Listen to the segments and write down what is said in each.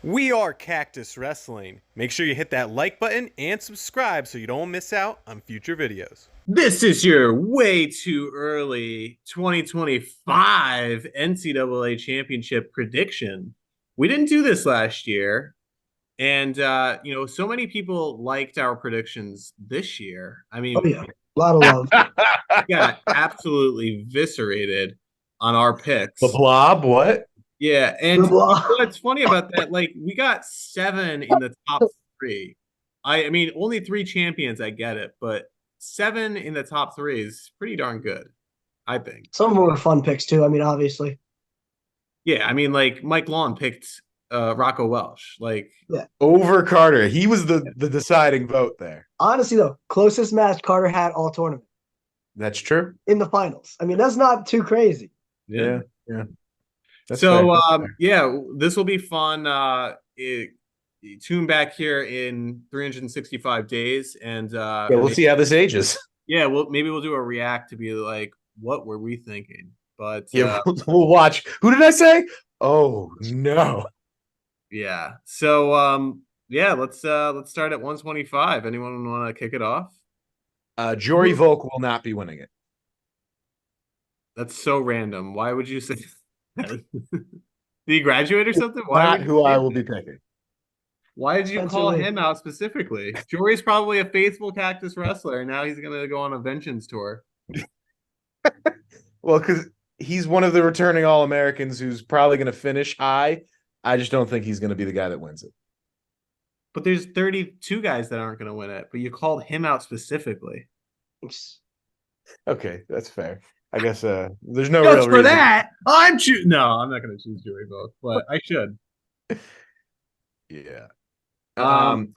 We are Cactus Wrestling. Make sure you hit that like button and subscribe so you don't miss out on future videos. This is your way too early 2025 NCAA Championship prediction. We didn't do this last year, and so many people liked our predictions this year. I Oh mean, yeah, a lot of love. we got absolutely eviscerated on our The picks. blob, what? Yeah, and The blah. what's funny about that, like we got seven in the top three. I mean, only three champions, I get it, but seven in the top three is pretty darn good, I think. Some of them were fun picks too. I mean, obviously, Yeah, I mean, like Mike Long picked Rocco Welsh. Like, yeah. Over Carter. He was the deciding vote there. Honestly, though, closest match Carter had all tournament That's true. in the finals. I mean, that's not too crazy. yeah. Yeah. That's So, fair. yeah, this will be fun. Tune back here in 365 days, and Yeah, we'll see how this ages. yeah, maybe we'll do a react to be like, what were we thinking? But Yeah, we'll watch. Who did I say? Oh no. yeah. So yeah, let's start at 125. Anyone want to kick it off? Jory Volk will not be winning it. That's so random. Why would you say that? Did he graduate or something? Not who I will be picking. Why did you Spencer call Lee. him out specifically? Jory's probably a faithful Cactus wrestler, and now he's gonna go on a vengeance tour. Well, because he's one of the returning All-Americans who's probably going to finish high. I just don't think he's going to be the guy that wins it. But there's 32 guys that aren't gonna win it, but you called him out specifically. Okay, that's fair. I guess there's no Just real for reason. that, I'm choosing. No, I'm not gonna choose Jory both, but I should. Yeah. Um,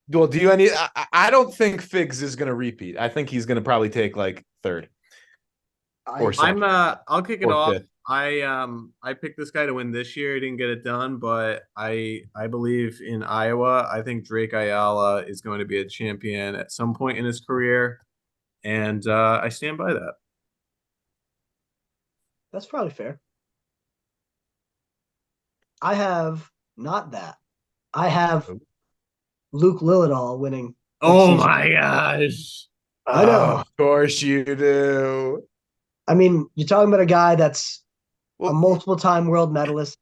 Well, do you any? I don't think Figs is going to repeat. I think he's going to probably take like third or second. I'll kick it Or off. fifth. I picked this guy to win this year. He didn't get it done, but I believe in Iowa. I think Drake Ayala is going to be a champion at some point in his career, and I stand by that. That's probably fair. I have not that. I have Luke Lillidahl winning. Oh season. my gosh! I know. Oh, of course you do. I mean, you're talking about a guy that's a Well, multiple-time world medalist,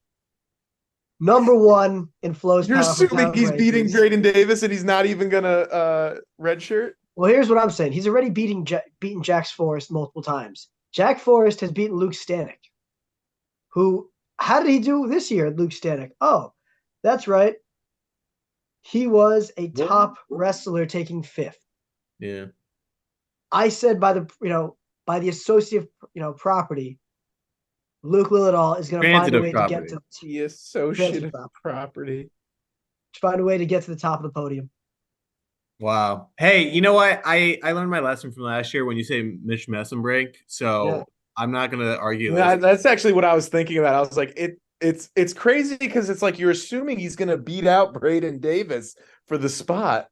number one in flows. you're power for assuming power he's beating rankings. Drayden Davis and he's not even gonna redshirt? Well, here's what I'm saying. He's already beaten Jack Forrest multiple times. Jack Forrest has beaten Luke Stanek. How did he do this year, Luke Stanek? Oh, that's right. He was a top wrestler taking fifth. Yeah. I said by the associative property, Luke Lillidahl is going to find a way to get to The associative property. find a way to get to the top of the podium. Wow. Hey, you know what? I learned my lesson from last year when you say Mitch Messenbrink, so Yeah. I'm not gonna argue Yeah, this. that's actually what I was thinking about. I was like, it's crazy because it's like you're assuming he's gonna beat out Braden Davis for the spot.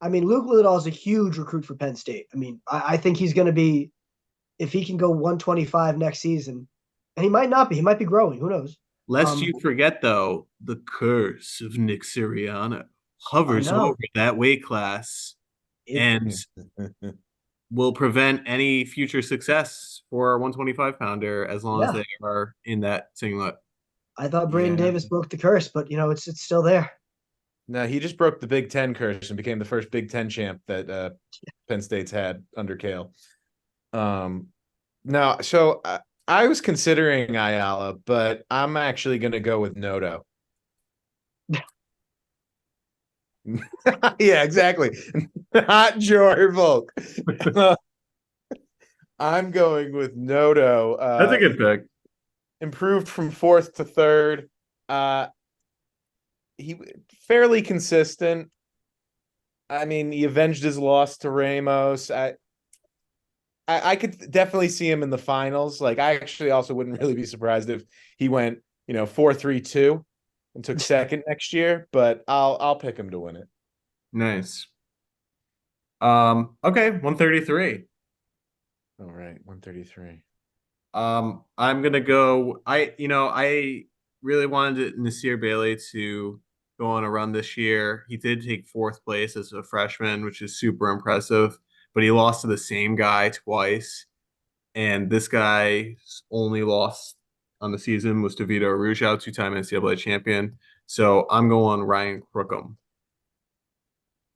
I mean, Luke Lillidahl is a huge recruit for Penn State. I mean, I think he's going to be, if he can go 125 next season, and he might not be. He might be growing. Who knows? Lest you forget, though, the curse of Nick Sirianno hovers over that weight class and will prevent any future success for a 125 pounder as long as they are in that singlet. I thought Braden Davis broke the curse, but it's still there. No, he just broke the Big Ten curse and became the first Big Ten champ that Penn State's had under Kale. Now, so I was considering Ayala, but I'm actually going to go with Noto. Yeah, exactly. Not Jory Volk. I'm going with Noto. That's a good pick. Improved from fourth to third. He fairly consistent. I mean, he avenged his loss to Ramos. I could definitely see him in the finals. Like, I actually also wouldn't really be surprised if he went, 4-3-2 and took second next year. But I'll pick him to win it. Nice. Okay, 133. All right, 133. I'm gonna go. I really wanted Nasir Bailey to go on a run this year. He did take fourth place as a freshman, which is super impressive, but he lost to the same guy twice. And this guy's only loss on the season was to Vito Arujau, two-time NCAA champion. So I'm going Ryan Crookham.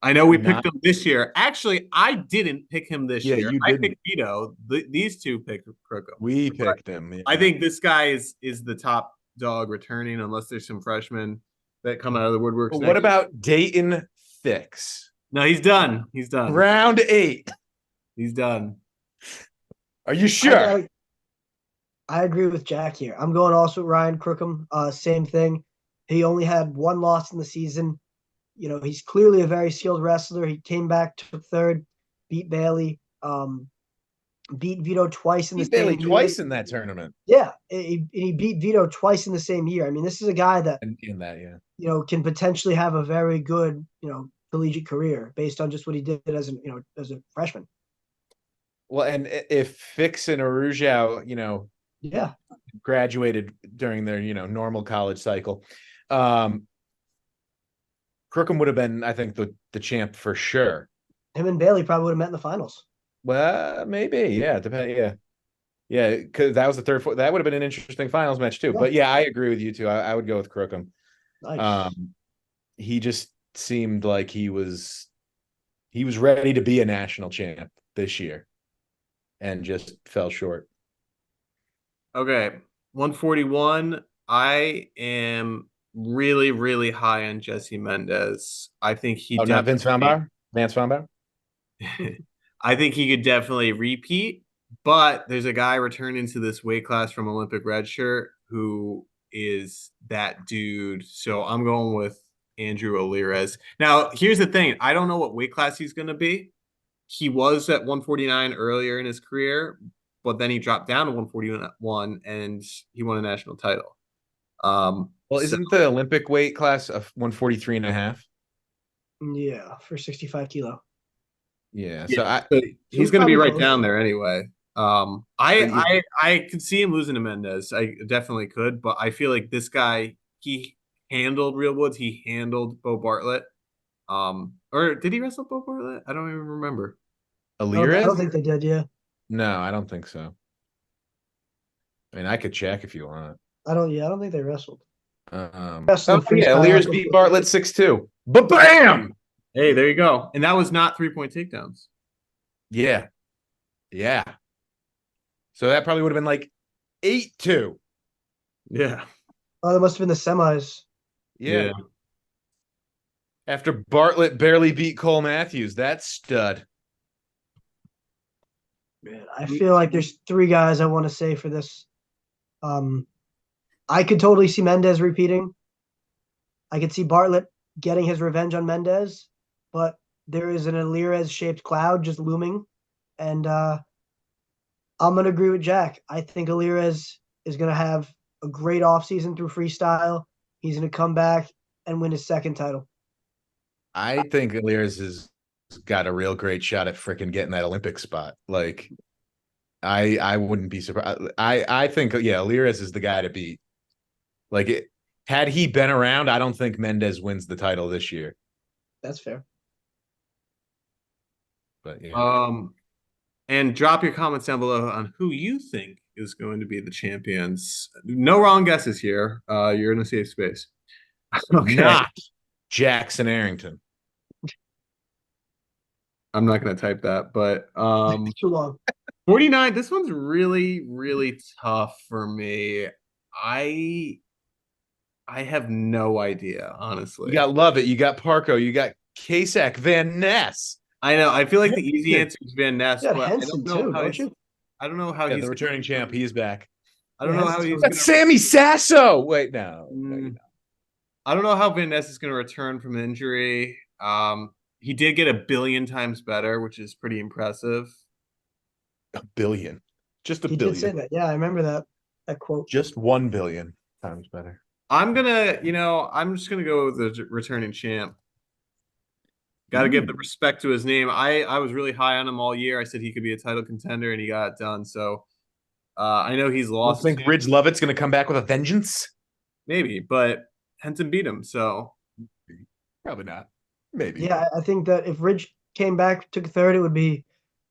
I know we picked him this year. Actually, I didn't pick him this year. You I didn't. picked Vito. These two picked Crookham. We picked him. Yeah. I think this guy is the top dog returning, unless there's some freshmen that come out of the woodworks. But what about Dayton Fix? No, he's done. He's done. Round 8. He's done. Are you sure? I agree with Jack here. I'm going also with Ryan Crookham. Same thing. He only had one loss in the season. You know, he's clearly a very skilled wrestler. He came back to third, beat Bailey, beat Vito twice in the same year. Twice in that tournament. Yeah, he beat Vito twice in the same year. I mean, this is a guy that you know, can potentially have a very good, you know, collegiate career based on just what he did as a freshman. Well, and if Fix and Arujau, you know, graduated during their, you know, normal college cycle, Crookham would have been, I think, the champ for sure. Him and Bailey probably would have met in the finals. Well, maybe, yeah, yeah, because that was the third. That would have been an interesting finals match too. Yeah. But yeah, I agree with you too. I would go with Crookham. Nice. He just seemed like he was ready to be a national champ this year, and just fell short. Okay, 141. I am really, really high on Jesse Mendez. I think he. Oh, not Vince Von Bauer. I think he could definitely repeat, but there's a guy returning to this weight class from Olympic red shirt who is that dude. So I'm going with Andrew Alirez. Now, here's the thing. I don't know what weight class he's going to be. He was at 149 earlier in his career, but then he dropped down to 141 and he won a national title. Well, isn't the Olympic weight class of 143.5? Yeah, for 65 kilo. Yeah, so he's going to be right down there anyway. I could see him losing to Mendez. I definitely could, but I feel like this guy, he handled Real Woods. He handled Bo Bartlett. Or did he wrestle Bo Bartlett? I don't even remember. Alirez? I don't think they did. Yeah. No, I don't think so. I mean, I could check if you want. I don't think they wrestled. Alirez beat Bartlett 6-2. But bam! Hey, there you go. And that was not 3-point takedowns. Yeah. Yeah. So that probably would have been like 8-2. Yeah. Oh, that must have been the semis. Yeah. After Bartlett barely beat Cole Matthews, that stud. Man, I feel like there's 3 guys I want to say for this. I could totally see Mendez repeating. I could see Bartlett getting his revenge on Mendez, but there is an Alirez-shaped cloud just looming, and I'm going to agree with Jack. I think Alirez is going to have a great offseason through freestyle. He's going to come back and win his second title. I think Alirez has got a real great shot at freaking getting that Olympic spot. Like, I wouldn't be surprised. I think, Alirez is the guy to beat. Like, had he been around, I don't think Mendez wins the title this year. That's fair. But yeah. And drop your comments down below on who you think is going to be the champions. No wrong guesses here. You're in a safe space. Okay. Not Jackson Arrington. I'm not going to type that, but too long. 49. This one's really, really tough for me. I have no idea, honestly. You got Lovett, you got Parko, you got Kasek, Van Ness. I know. I feel like the easy answer is Van Ness. Yeah, Henson too, don't you? I don't know how he's the returning champ. He's back. I don't know how he's. That's Sammy Sasso. Wait, no. I don't know how Van Ness is going to return from injury. He did get 1 billion times better, which is pretty impressive. 1 billion, just a billion. He did say that. Yeah, I remember that quote. Just 1 billion times better. I'm just gonna go with the returning champ. Got to give the respect to his name. I was really high on him all year. I said he could be a title contender, and he got it done. So I know he's lost. I think Ridge Lovett's going to come back with a vengeance. maybe, but Henson beat him, so Probably not. Maybe. Yeah, I think that if Ridge came back, took third, it would be,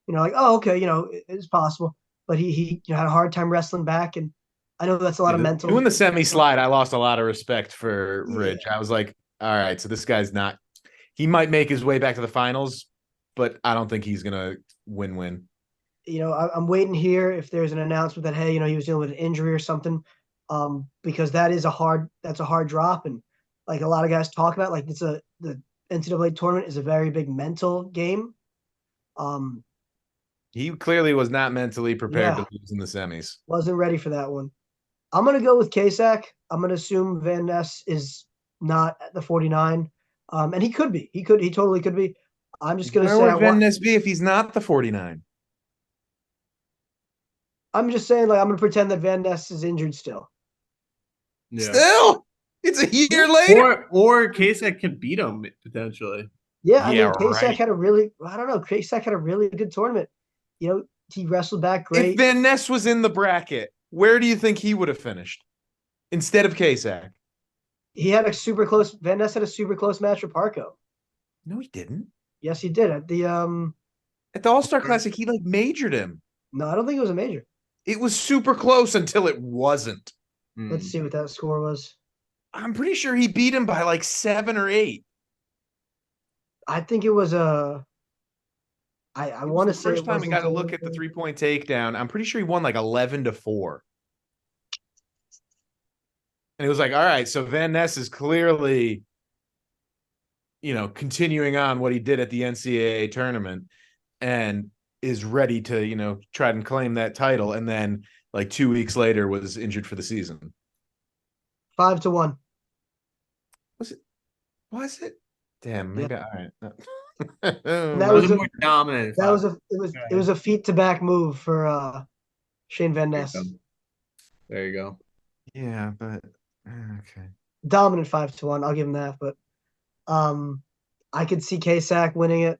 like, oh, okay, it's possible. But he had a hard time wrestling back, and I know that's a lot of mental. Doing the semi slide, I lost a lot of respect for Yeah. Ridge. I was like, all right, so this guy's not. He might make his way back to the finals, but I don't think he's gonna win. I'm waiting here if there's an announcement that, hey, he was dealing with an injury or something, because that's a hard drop, and like a lot of guys talk about, like the NCAA tournament is a very big mental game. He clearly was not mentally prepared Yeah. to lose in the semis. Wasn't ready for that one. I'm gonna go with KSAC. I'm gonna assume Van Ness is not at the 49, and he could be. He totally could be. I'm just gonna Where say would Van Ness be if he's not the 49? I'm just saying, like, I'm gonna pretend that Van Ness is injured still. yeah. Still, it's a year later. Or Kasich could beat him potentially. Yeah, I Yeah, mean, KSAC right. had KSAC had a really good tournament. He wrestled back great. If Van Ness was in the bracket, where do you think he would have finished instead of Kasich? Van Ness had a super close match with Parco. No, he didn't. Yes, he did at the All-Star Classic. He majored him. No, I don't think it was a major. It was super close until it wasn't. Let's see what that score was. I'm pretty sure he beat him by 7 or 8. I think it was a. I want to say first time we got to look at the 3-point takedown. I'm pretty sure he won 11-4. And it was all right, so Van Ness is clearly, continuing on what he did at the NCAA tournament and is ready to, try and claim that title. And then 2 weeks later was injured for the season. 5-1. Was it? Damn, maybe. Yeah. All right. That was more dominant. It was a feet to back move for Shane Van Ness. There you go. Yeah, but okay. Dominant 5-1. I'll give him that, but I could see KSAC winning it.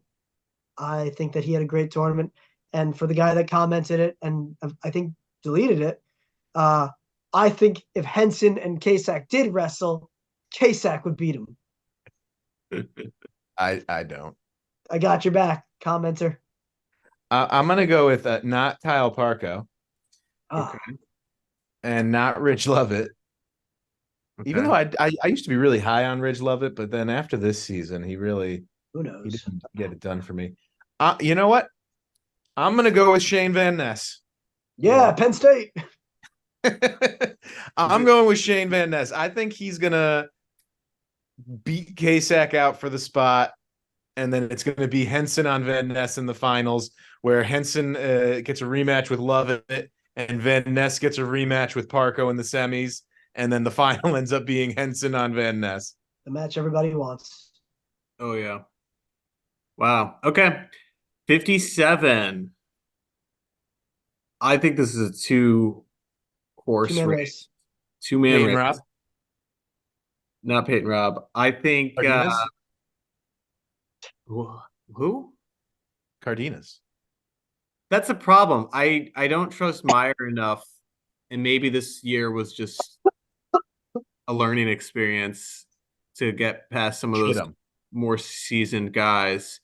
I think that he had a great tournament, and for the guy that commented it and I think deleted it, I think if Henson and KSAC did wrestle, KSAC would beat him. I don't. I got your back, commenter. I'm gonna go with not Kyle Parco. Okay. And not Rich Lovett. Okay. Even though I used to be really high on Rich Lovett, but then after this season, he didn't get it done for me. You know what? I'm gonna go with Shane Van Ness. Yeah, Penn State. I'm going with Shane Van Ness. I think he's gonna beat KSAC out for the spot, and then it's gonna be Henson on Van Ness in the finals, where Henson gets a rematch with Lovett, and Van Ness gets a rematch with Parco in the semis, and then the final ends up being Henson on Van Ness. The match everybody wants. Oh, yeah. Wow. Okay. 57. I think this is a two-horse race. Two-man race. Rob? Not Peyton Robb. I think who? Cardenas. That's a problem. I don't trust Meyer enough, and maybe this year was just a learning experience to get past some of those more seasoned guys.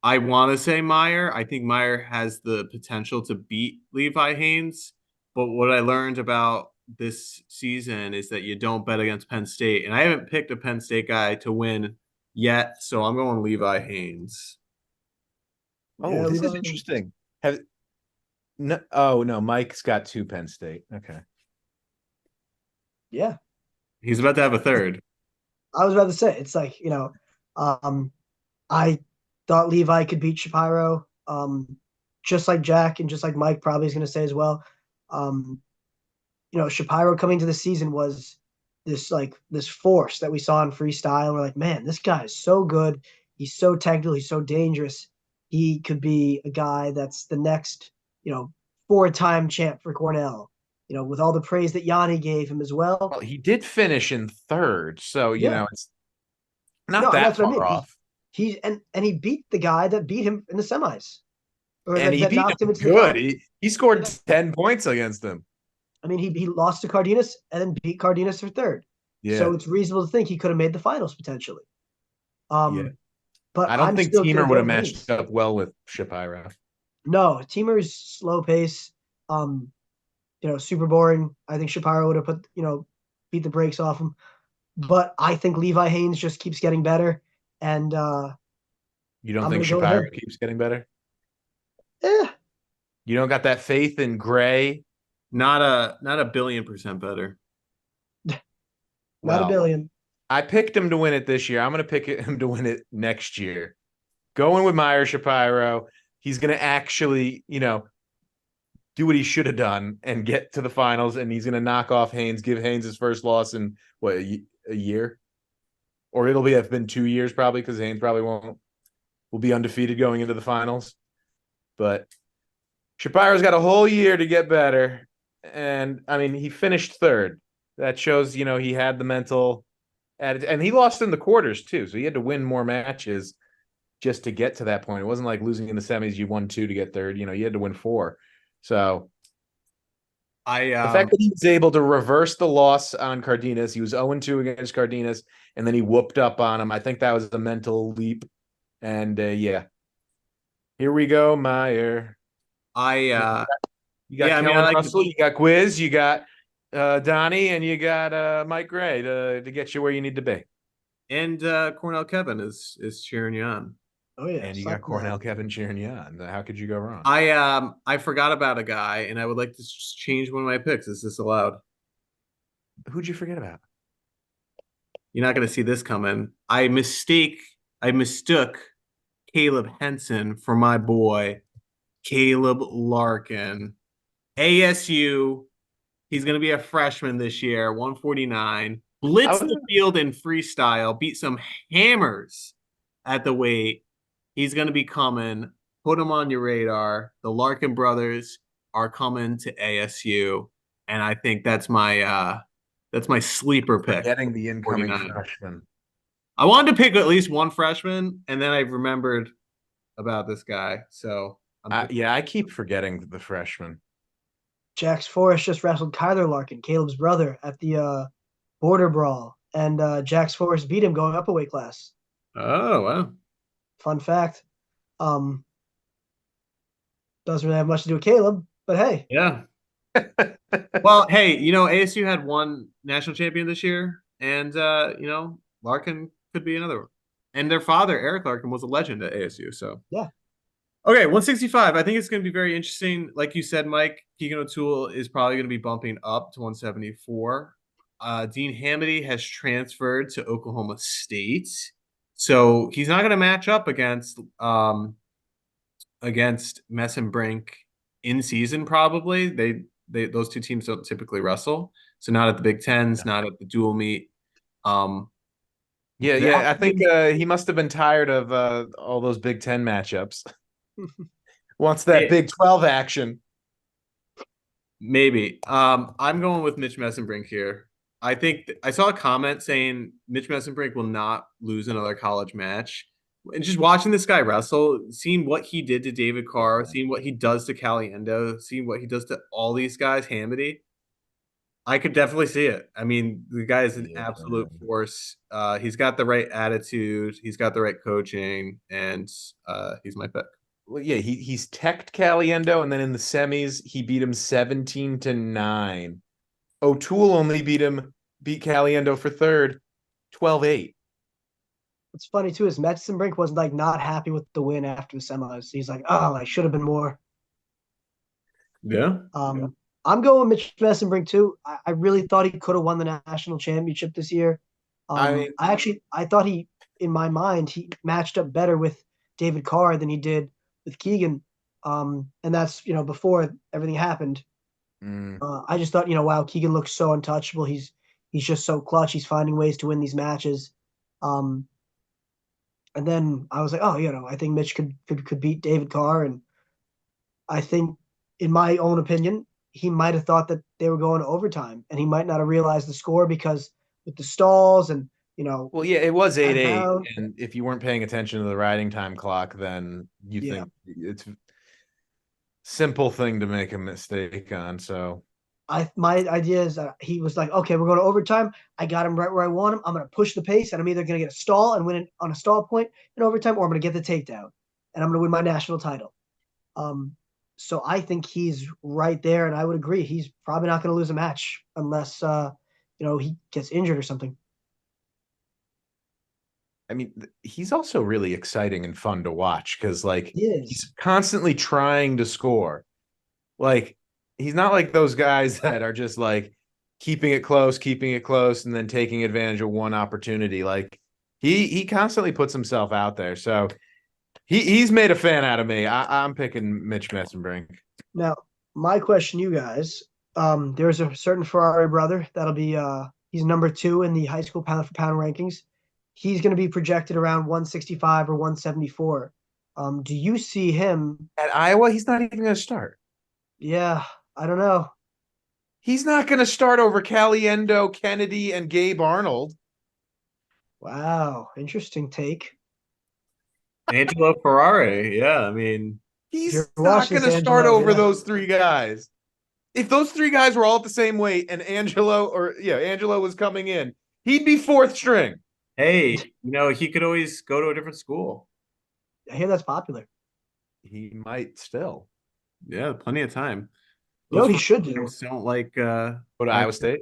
I want to say Meyer. I think Meyer has the potential to beat Levi Haynes, but what I learned about this season is that you don't bet against Penn State, and I haven't picked a Penn State guy to win yet, so I'm going Levi Haynes. Oh, this is interesting. No, Mike's got 2 Penn State. Okay. Yeah. He's about to have a third. I was about to say, it's like, I thought Levi could beat Shapiro, just like Jack and just like Mike probably is going to say as well. Shapiro coming to the season was this force that we saw in freestyle. We're like, man, this guy is so good. He's so technical. He's so dangerous. He could be a guy that's the next, 4-time champ for Cornell, with all the praise that Yanni gave him as well. Well, he did finish in 3rd. So, it's not that far off. He beat the guy that beat him in the semis. And he beat him good. He scored 10 points against him. I mean, he lost to Cardenas and then beat Cardenas for third. Yeah. So it's reasonable to think he could have made the finals potentially. Yeah. But I don't I'm think still Teamer gonna would go have matched Haynes. up well with Shapiro. No, Teamer's slow pace. Super boring. I think Shapiro would have beat the brakes off him. But I think Levi Haynes just keeps getting better. And You don't I'm think gonna go with Shapiro him. keeps getting better? Eh, You don't got that faith in Gray? Not a billion% better. not a Well, billion. I picked him to win it this year. I'm going to pick him to win it next year. Going with Meyer Shapiro, he's going to actually, do what he should have done and get to the finals, and he's going to knock off Haynes, give Haynes his first loss in, what, a year? Or it'll have been 2 years probably, because Haynes probably will be undefeated going into the finals. But Shapiro's got a whole year to get better. And, I mean, he finished third. That shows, he had the mental attitude. And he lost in the quarters, too. So he had to win more matches just to get to that point. It wasn't like losing in the semis, you won 2 to get third. You had to win 4. So the fact that he was able to reverse the loss on Cardenas, he was 0-2 against Cardenas, and then he whooped up on him. I think that was a mental leap. And here we go, Meyer. You got Kellen Russell, you got Quiz, you got Donnie, and you got Mike Gray to get you where you need to be. And Cornell Kevin is cheering you on. Oh yeah, and you got Cornell Kevin cheering you on. How could you go wrong? I forgot about a guy, and I would like to change one of my picks. Is this allowed? Who'd you forget about? You're not going to see this coming. I mistook Caleb Henson for my boy Caleb Larkin. ASU. He's going to be a freshman this year. 149. Blitz the field in freestyle. Beat some hammers at the weight. He's going to be coming. Put him on your radar. The Larkin brothers are coming to ASU, and I think that's my sleeper pick. Getting the incoming 49. Freshman. I wanted to pick at least one freshman, and then I remembered about this guy. So I keep forgetting the freshman. Jax Forrest just wrestled Kyler Larkin, Caleb's brother, at the border brawl, and Jax Forrest beat him going up a weight class. Oh wow! Fun fact. Doesn't really have much to do with Caleb, but hey. Yeah. Well, hey, ASU had one national champion this year, and Larkin could be another one. And their father, Eric Larkin, was a legend at ASU. So yeah. Okay, 165. I think it's going to be very interesting. Like you said, Mike, Keegan O'Toole is probably going to be bumping up to 174. Dean Hamady has transferred to Oklahoma State, so he's not going to match up against Messenbrink in season. Probably those two teams don't typically wrestle, so not at the Big Tens, not at the dual meet. I think he must have been tired of all those Big Ten matchups. Wants that Big 12 action. Maybe. I'm going with Mitch Messenbrink here. I think I saw a comment saying Mitch Messenbrink will not lose another college match. And just watching this guy wrestle, seeing what he did to David Carr, seeing what he does to Caliendo, seeing what he does to all these guys, Hamady, I could definitely see it. I mean, the guy is an absolute force. He's got the right attitude. He's got the right coaching, and he's my pick. Well, yeah, he's teched Caliendo, and then in the semis, he beat him 17-9. O'Toole only beat Caliendo for third, 12-8. What's funny too is Messenbrink was not happy with the win after the semis. He's like, "Oh, I should have been more." Yeah. I'm going with Mitch Messenbrink too. I really thought he could have won the national championship this year. I thought in my mind, he matched up better with David Carr than he did with Keegan. And that's, before everything happened. I just thought, wow, Keegan looks so untouchable. He's just so clutch. He's finding ways to win these matches. And then I was like, oh, I think Mitch could beat David Carr. And I think, in my own opinion, he might have thought that they were going to overtime, and he might not have realized the score because with the stalls and, Well, yeah, it was 8-8, and if you weren't paying attention to the riding time clock, then you think it's a simple thing to make a mistake on. So My idea is that he was like, okay, we're going to overtime. I got him right where I want him. I'm going to push the pace, and I'm either going to get a stall and win it on a stall point in overtime, or I'm going to get the takedown, and I'm going to win my national title. So I think he's right there, and I would agree. He's probably not going to lose a match unless he gets injured or something. I mean, he's also really exciting and fun to watch because, like, He is. he's constantly trying to score. Like, he's not like those guys that are just like keeping it close, and then taking advantage of one opportunity. Like, he constantly puts himself out there. So he's made a fan out of me. I'm picking Mitch Messenbrink. Now, my question, you guys. There's a certain Ferrari brother that'll be he's number 2 in the high school pound for pound rankings. He's going to be projected around 165 or 174. Do you see him At Iowa? He's not even going to start. Yeah, I don't know. He's not going to start over Caliendo, Kennedy, and Gabe Arnold. Wow, interesting take. Angelo Ferrari. Yeah, I mean, He's You're not watching going to this, start Angelo, over yeah. those 3 guys. If those 3 guys were all at the same weight and Angelo was coming in, he'd be 4th string. hey, he could always go to a different school. I hear that's popular. He might still Yeah, plenty of time. You know what he Those should do? folks don't like go to Iowa State.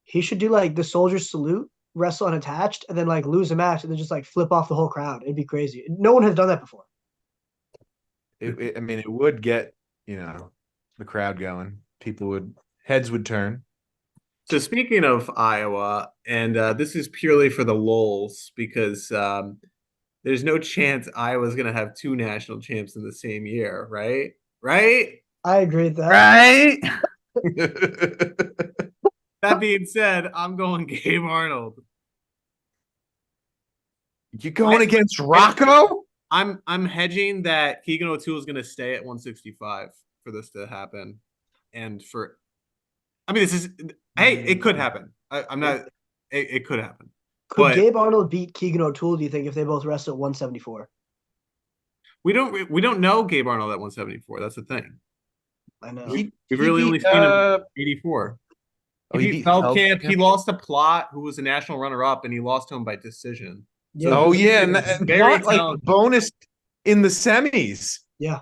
He should do like the soldiers salute, wrestle unattached, and then like lose a match and then just like flip off the whole crowd. It'd be crazy. No one has done that before. I mean, it would get the crowd going. Heads would turn. So speaking of Iowa, and this is purely for the lulz because there's no chance Iowa's going to have 2 national champs in the same year, right? Right? I agree with that. Right? That being said, I'm going Gabe Arnold. You going against Rocco? I'm hedging that Keegan O'Toole is going to stay at 165 for this to happen, and it could happen. I'm not. It could happen. Could Gabe Arnold beat Keegan O'Toole? Do you think if they both wrestle at 174? We don't know Gabe Arnold at 174. That's the thing. I know. We've really only seen him at 84. He beat Feldkamp. He lost to Plot, who was a national runner-up, and he lost to him by decision. Yeah. And Plot, like, bonus in the semis. Yeah.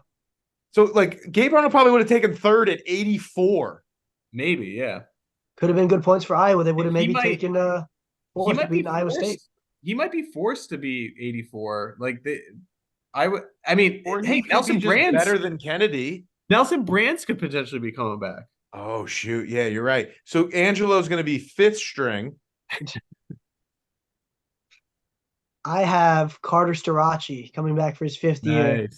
So, like, Gabe Arnold probably would have taken 3rd at 84. Maybe, yeah. Could have been good points for Iowa. They would have maybe taken he might be Iowa State. He might be forced to be 84. Hey, Nelson Brands better than Kennedy. Nelson Brands could potentially be coming back. Oh shoot, yeah, you're right. So Angelo's going to be 5th string. I have Carter Starachi coming back for his 5th year.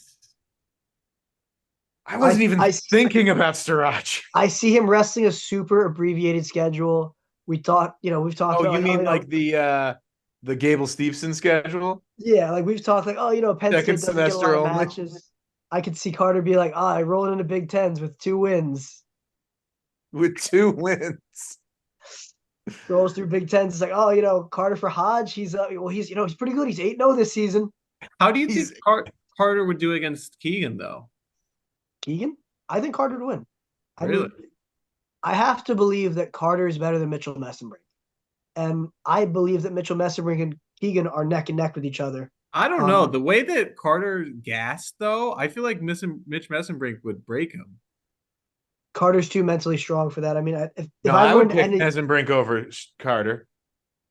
I wasn't even thinking about Starachi. I see him wrestling a super abbreviated schedule. We've talked. Oh, you mean like the Gable Steveson schedule? Yeah, like we've talked like, Penn State doesn't get a lot of matches. I could see Carter be like, I rolled into Big Tens with 2 wins. With 2 wins. Rolls through Big Tens. It's like, Carter for Hodge. He's he's pretty good. He's 8-0 this season. How do you think Carter would do against Keegan though? Keegan? I think Carter would win. Really? I have to believe that Carter is better than Mitchell Messenbrink. And I believe that Mitchell Messenbrink and Keegan are neck and neck with each other. I don't know. The way that Carter gassed, though, I feel like Mitch Messenbrink would break him. Carter's too mentally strong for that. I mean, I would pick Messenbrink over Carter.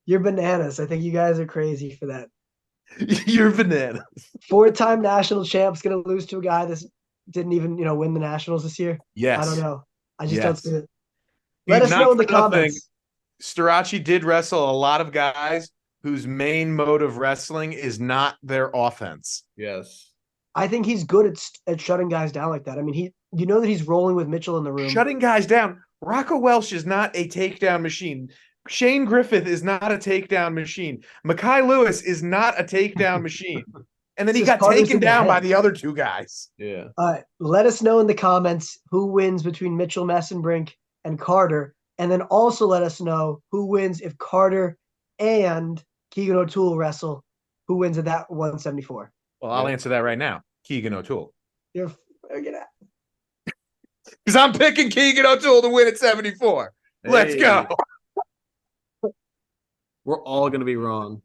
You're bananas. I think you guys are crazy for that. You're bananas. 4-time national champ's going to lose to a guy that didn't even, win the nationals this year. Yes. I don't know. I just don't see it. Let us know in the comments. Starachi did wrestle a lot of guys whose main mode of wrestling is not their offense. Yes. I think he's good at shutting guys down like that. I mean, that he's rolling with Mitchell in the room. Shutting guys down. Rocco Welsh is not a takedown machine. Shane Griffith is not a takedown machine. Mekhi Lewis is not a takedown machine. And then he got taken down by the other 2 guys. Yeah. Let us know in the comments who wins between Mitchell Messenbrink and Carter. And then also let us know who wins if Carter and Keegan O'Toole wrestle. Who wins at that 174? Well, I'll answer that right now. Keegan O'Toole. You're friggin' Because I'm picking Keegan O'Toole to win at 74. Let's go. We're all gonna be wrong.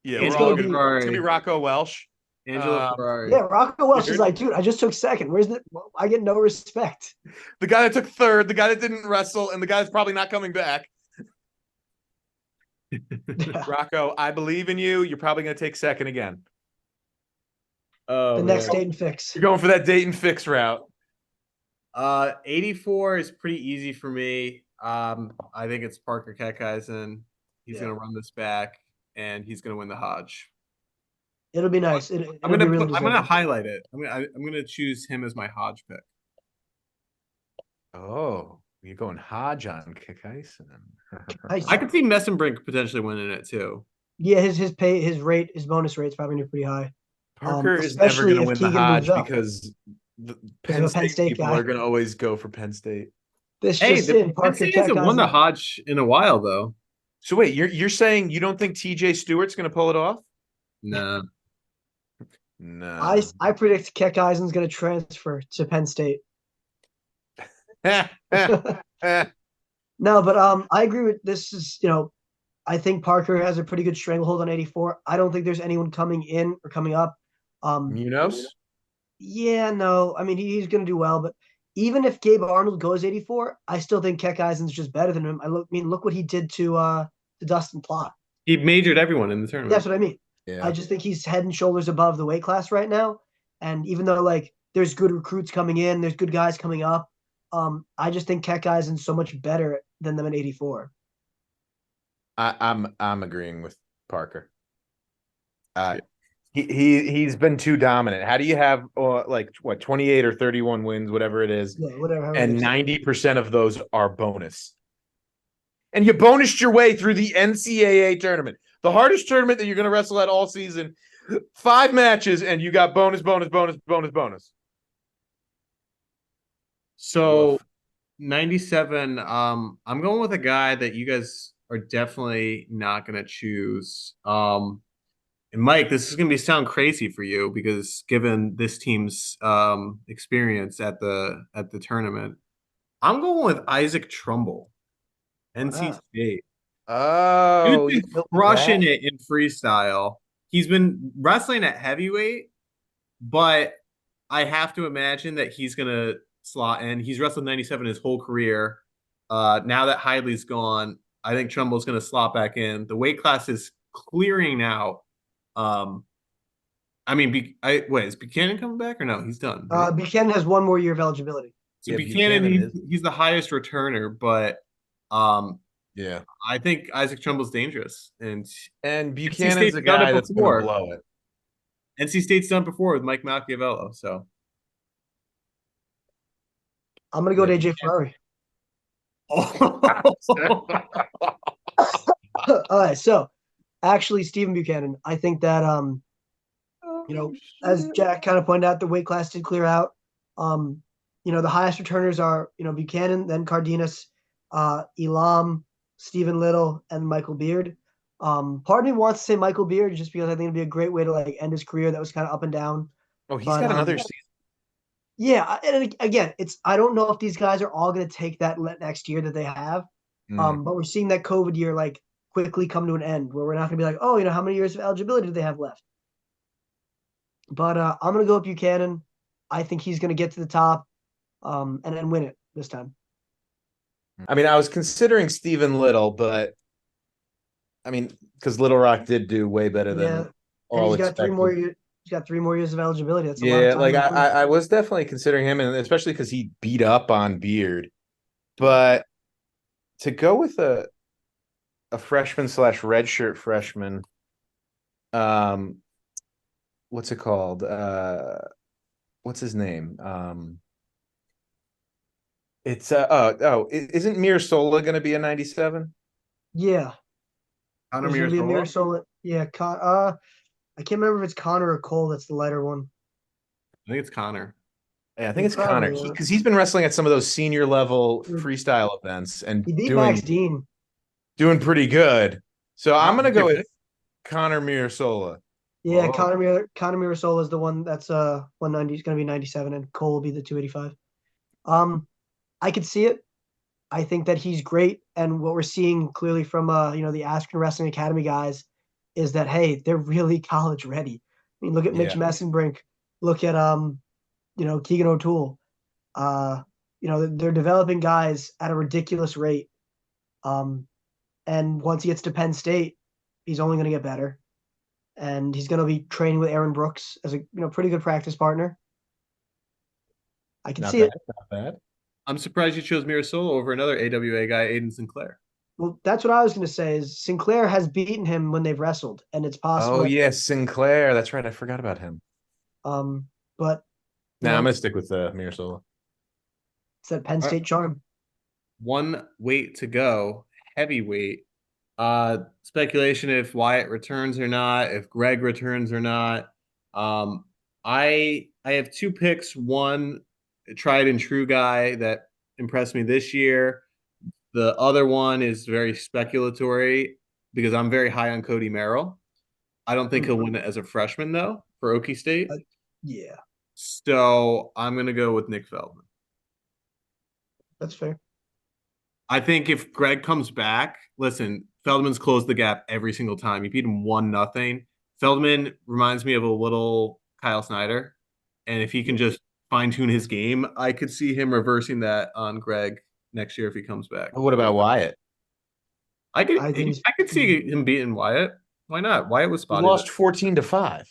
Yeah, It's we're all gonna gonna. be- It's gonna be Rocco Welsh. Angela Ferrari. Yeah, Rocco Welsh is Weird. like, dude, I just took second. Where's the? I get no respect. The guy that took third, the guy that didn't wrestle, and the guy that's probably not coming back. Rocco, I believe in you. You're probably gonna take second again. Oh, The next man. Dayton fix. You're going for that Dayton fix route. 84 is pretty easy for me. I think it's Parker Kekeisen. He's gonna run this back, and he's gonna win the Hodge. It'll be nice. I'm It'll be really gonna deserving. highlight it. I'm gonna choose him as my Hodge pick. Oh, you're going Hodge on Kekeisen. I could see Messenbrink potentially winning it too. Yeah, his bonus rate's probably pretty high. Parker is never especially going to if win the Keegan Hodge moves up. because the Because of a Penn State people guy. are going to always go for Penn State. This Hey, just the in, Penn Parker State hasn't won the Kekeisen. Hodge in a while though. So wait, you're saying you don't think TJ Stewart's going to pull it off? No. No. I predict Kekeisen's going to transfer to Penn State. No, but I agree with this. Is I think Parker has a pretty good stranglehold on 84. I don't think there's anyone coming in or coming up. Munoz? Yeah, no. I mean, he's going to do well, but even if Gabe Arnold goes 84, I still think Kekeisen's just better than him. Look what he did to Dustin Plott. He majored everyone in the tournament. That's what I mean. Yeah. I just think he's head and shoulders above the weight class right now. And even though there's good recruits coming in, there's good guys coming up, I just think Kekeisen's so much better than them at 84. I'm agreeing with Parker. He's been too dominant. How do you have 28 or 31 wins, whatever it is, Yeah, whatever. and 90% of those are bonus? And you bonused your way through the NCAA tournament, the hardest tournament that you're going to wrestle at all season. 5 matches, and you got bonus. So 97, I'm going with a guy that you guys are definitely not going to choose. And Mike, this is going to sound crazy for you because given this team's experience at the tournament, I'm going with Isaac Trumbull, NC State. Oh, He's been crushing it in freestyle. He's been wrestling at heavyweight, but I have to imagine that he's going to slot in. He's wrestled 97 his whole career. Now that Hidley's gone, I think Trumbull's going to slot back in. The weight class is clearing now. I mean, is Buchanan coming back or no? He's done. Right? Buchanan has one more year of eligibility. So Buchanan, he's the highest returner, but yeah, I think Isaac Trumbull's dangerous, and Buchanan's the guy that's going to blow it. NC State's done before with Mike Machiavello, so I'm gonna go to AJ Ferrari. All right, so actually, Stephen Buchanan, I think that as Jack kind of pointed out, the weight class did clear out. The highest returners are Buchanan, then Cardenas, Elam, Stephen Little, and Michael Beard. Part of me wants to say Michael Beard just because I think it'd be a great way to end his career that was kind of up and down. Oh, he's got another season. Yeah, and again, I don't know if these guys are all going to take that next year that they have. But we're seeing that COVID year quickly come to an end where we're not going to be like, oh, how many years of eligibility do they have left? But I'm going to go with Buchanan. I think he's going to get to the top and then win it this time. I mean, I was considering Stephen Little, but I mean, because Little Rock did do way better than all he's got expected. He's got 3 more years of eligibility. That's a yeah, lot of time. I was definitely considering him, and especially because he beat up on Beard. But to go with a freshman / redshirt freshman, what's it called? What's his name? It's isn't Mirasola going to be a 97? Yeah. Connor Mirasola. Yeah, I can't remember if it's Connor or Cole. That's the lighter one. I think it's Connor. Yeah, I think it's Connor because he's been wrestling at some of those senior level freestyle events and he beat Max Dean, doing pretty good. So I'm gonna go with Connor Mirasola. Yeah, Connor Mirasola is the one that's 190. He's gonna be 97, and Cole will be the 285. I could see it. I think that he's great, and what we're seeing clearly from the Aspen Wrestling Academy guys is that hey, they're really college ready. I mean, look at Mitch Yeah. Messenbrink, look at Keegan O'Toole. They're developing guys at a ridiculous rate. And once he gets to Penn State, he's only going to get better, and he's going to be training with Aaron Brooks as a pretty good practice partner. I can Not see bad. it. Not bad. I'm surprised you chose Mirasolo over another AWA guy, Aiden Sinclair. Well, that's what I was going to say. Is Sinclair has beaten him when they've wrestled, and it's possible. Oh yes, Sinclair. That's right. I forgot about him. But Nah, I'm gonna stick with Mirasolo. it's that Penn State charm. One weight to go, heavyweight. Speculation if Wyatt returns or not, if Greg returns or not. I have two picks. One, a tried and true guy that impressed me this year. The other one is very speculatory because I'm very high on Cody Merrill. I don't think he'll win it as a freshman though for Okie State. Yeah, So I'm gonna go with Nick Feldman. that's fair. I think if Greg comes back, listen, Feldman's closed the gap every single time. He beat him 1-0. Feldman reminds me of a little Kyle Snyder. And if he can just fine tune his game, I could see him reversing that on Greg next year if he comes back. What about Wyatt? I could see him beating Wyatt. Why not? Wyatt was He spotted. lost 14-5.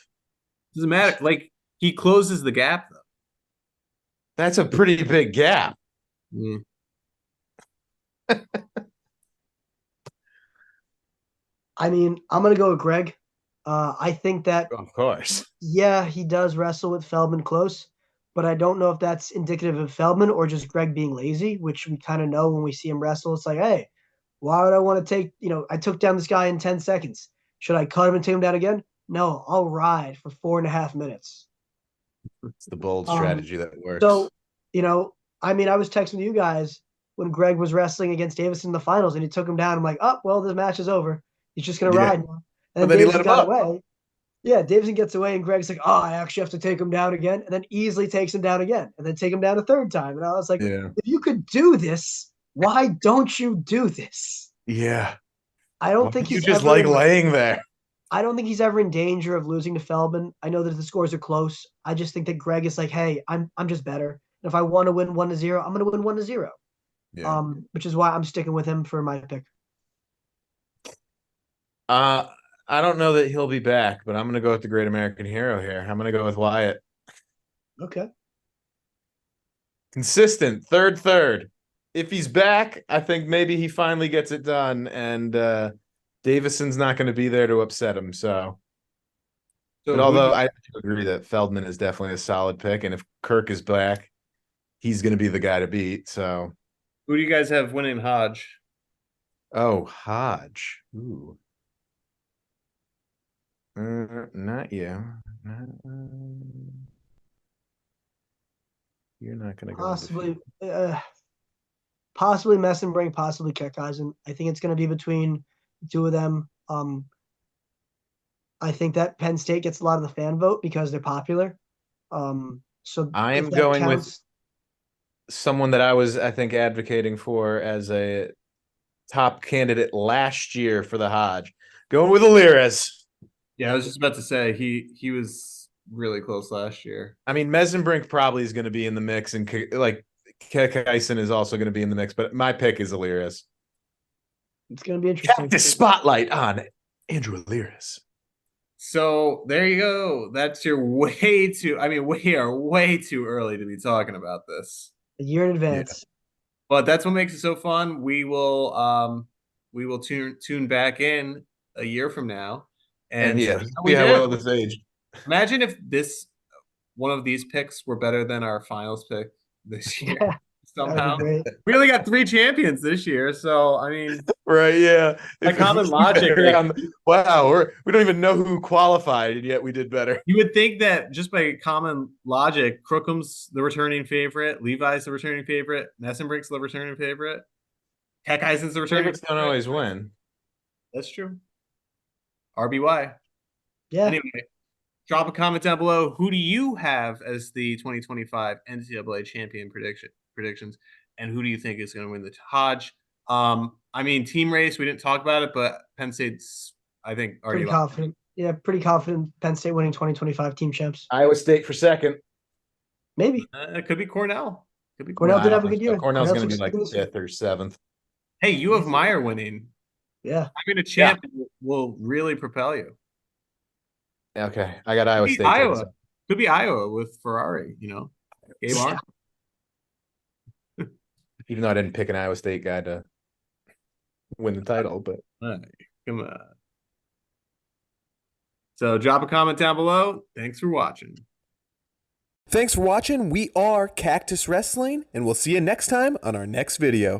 Doesn't matter. Like he closes the gap though. That's a pretty big gap. Mm. I mean, I'm gonna go with Greg. I think that Of course. yeah, he does wrestle with Feldman close, but I don't know if that's indicative of Feldman or just Greg being lazy, which we kind of know when we see him wrestle. It's like, hey, why would I want to take, I took down this guy in 10 seconds. Should I cut him and take him down again? No, I'll ride for 4.5 minutes. It's the bold strategy that works. So, I mean, I was texting you guys when Greg was wrestling against Davison in the finals and he took him down. I'm like, oh, well, the match is over. He's just going to ride now. And then he Davison let him got up. away. Yeah, Davison gets away and Greg's like, oh, I actually have to take him down again. And then easily takes him down again and then take him down a third time. And I was like, Yeah. if you could do this, why don't you do this? Yeah. I don't think you he's just ever like laying there. I don't think he's ever in danger of losing to Feldman. I know that the scores are close. I just think that Greg is like, hey, I'm just better. And if I want to win 1-0, I'm going to win 1-0. Yeah. Which is why I'm sticking with him for my pick. I don't know that he'll be back, but I'm going to go with the great American hero here. I'm going to go with Wyatt. Okay. Consistent, third. If he's back, I think maybe he finally gets it done, and Davison's not going to be there to upset him. But although I agree that Feldman is definitely a solid pick, and if Kirk is back, he's going to be the guy to beat. So, who do you guys have winning Hodge? Oh, Hodge. Ooh. Not you. You're not going to go possibly Messenbrink, possibly Keckeisen. I think it's going to be between the two of them. I think that Penn State gets a lot of the fan vote because they're popular. So I am going with someone that I think, advocating for as a top candidate last year for the Hodge. Going with Alirez. Yeah, I was just about to say he was really close last year. I mean, Messenbrink probably is going to be in the mix, and like Keckeisen is also going to be in the mix, but my pick is Alirez. It's going to be interesting. Cactus spotlight on Andrew Alirez. So there you go. That's your way too. I mean, we are way too early to be talking about this. A year in advance. Yeah. But that's what makes it so fun. We will tune back in a year from now. And yeah, well, this age. Imagine if one of these picks were better than our finals pick this year. Yeah, somehow we only got 3 champions this year, so I mean, right? Yeah, by common logic, wow, we don't even know who qualified, and yet we did better. You would think that just by common logic, Crookum's the returning favorite, Levi's the returning favorite, Messenbrink's the returning favorite, Keckeisen's the returning favorite. Don't always win. That's true. RBY. Yeah. Anyway, drop a comment down below. Who do you have as the 2025 NCAA champion prediction? predictions. And who do you think is going to win the Hodge? I mean, team race, we didn't talk about it, but Penn State's, I think, already Pretty confident. Yeah, pretty confident Penn State winning 2025 team champs. Iowa State for second. Maybe. It could be Cornell. Cornell did have a good year. Cornell's going to be Cornell's like 5th or 7th. Hey, U of Meyer winning. Yeah. Having a champ will really propel you. Okay, I got Iowa State. Iowa. Could be Iowa with Ferrari, Gabe Yeah. Even though I didn't pick an Iowa State guy to win the title, but come on. So drop a comment down below. Thanks for watching. Thanks for watching. We are Cactus Wrestling, and we'll see you next time on our next video.